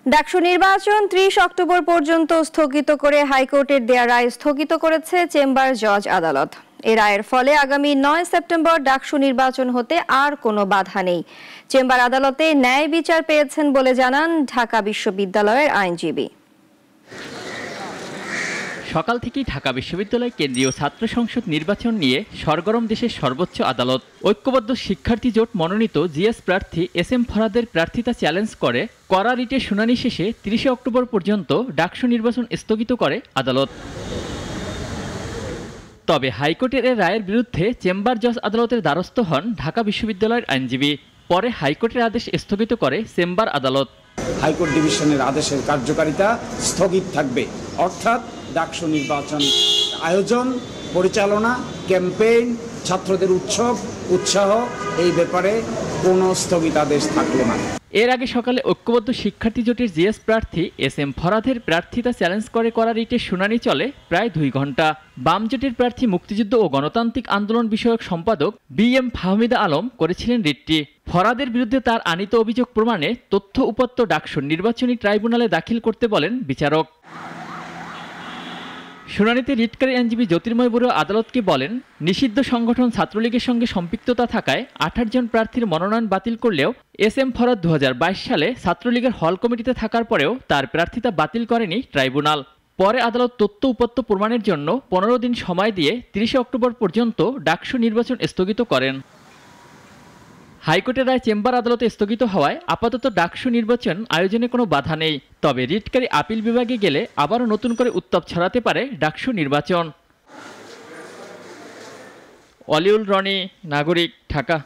ডাকসু নির্বাচন ৩০ অক্টোবর পর্যন্ত স্থগিত করে হাইকোর্টের দেয়া রায় স্থগিত করেছে চেম্বার জজ আদালত। এ রায়ের ফলে আগামী ৯ সেপ্টেম্বর ডাকসু নির্বাচন হতে আর কোনো বাধা নেই। চেম্বার আদালতে ন্যায় বিচার পেয়েছেন বলে জানান ঢাকা বিশ্ববিদ্যালয়ের আইনজীবী। সকাল থেকেই ঢাকা বিশ্ববিদ্যালয় কেন্দ্রীয় ছাত্র সংসদ নির্বাচন নিয়ে সরগরম দেশের সর্বোচ্চ আদালত। ঐক্যবদ্ধ শিক্ষার্থী জোট মনোনীত জিএস প্রার্থী SM ফরহাদের প্রার্থিতা চ্যালেঞ্জ করে করা রিটের শুনানি শেষে ৩০ অক্টোবর পর্যন্ত ডাকসু নির্বাচন স্থগিত করে আদালত। তবে হাইকোর্টের এ রায়ের বিরুদ্ধে চেম্বার জজ আদালতের দ্বারস্থ হন ঢাকা বিশ্ববিদ্যালয়ের আইনজীবী। পরে হাইকোর্টের আদেশ স্থগিত করে চেম্বার আদালত। হাইকোর্ট ডিভিশনের আদেশের কার্যকারিতা স্থগিত থাকবে, অর্থাৎ ডাকসু নির্বাচন আয়োজন, পরিচালনা, ক্যাম্পেইন, ছাত্রদের উৎসাহ এই ব্যাপারে কোনো স্থগিতাদেশ থাকলো না। এর আগে সকালে ঐক্যবদ্ধ শিক্ষার্থী জোটের জিএস প্রার্থী SM ফরহাদের প্রার্থিতা চ্যালেঞ্জ করে করা রিটের শুনানি চলে প্রায় 2 ঘন্টা। বাম জোটের প্রার্থী মুক্তিযুদ্ধ ও গণতান্ত্রিক আন্দোলন বিষয়ক সম্পাদক BM ফাহমিদা আলম করেছিলেন রিটটি। ফরহাদের বিরুদ্ধে তার আনীত অভিযোগ প্রমাণে তথ্য উপাত্ত ডাকসু নির্বাচনী ট্রাইব্যুনালে দাখিল করতে বলেন বিচারক। শুনানিতে রিটকারী আইনজীবী জ্যোতির্ময় বড়ুয়া আদালতকে বলেন, নিষিদ্ধ সংগঠন ছাত্রলীগের সঙ্গে সম্পৃক্ততা থাকায় 28 জন প্রার্থীর মনোনয়ন বাতিল করলেও SM ফরহাদ 2022 সালে ছাত্রলীগের হল কমিটিতে থাকার পরেও তার প্রার্থিতা বাতিল করেনি ট্রাইব্যুনাল। পরে আদালত তথ্য উপাত্ত প্রমাণের জন্য 15 দিন সময় দিয়ে 30 অক্টোবর পর্যন্ত ডাকসু নির্বাচন স্থগিত করেন। হাইকোর্টের রায় চেম্বার আদালতে স্থগিত হওয়ায় আপাতত ডাকসু নির্বাচন আয়োজনে কোনো বাধা নেই। তবে রিটকারী আপিল বিভাগে গেলে আবারও নতুন করে উত্তাপ ছড়াতে পারে ডাকসু নির্বাচন। অলিউল রনি, নাগরিক, ঢাকা।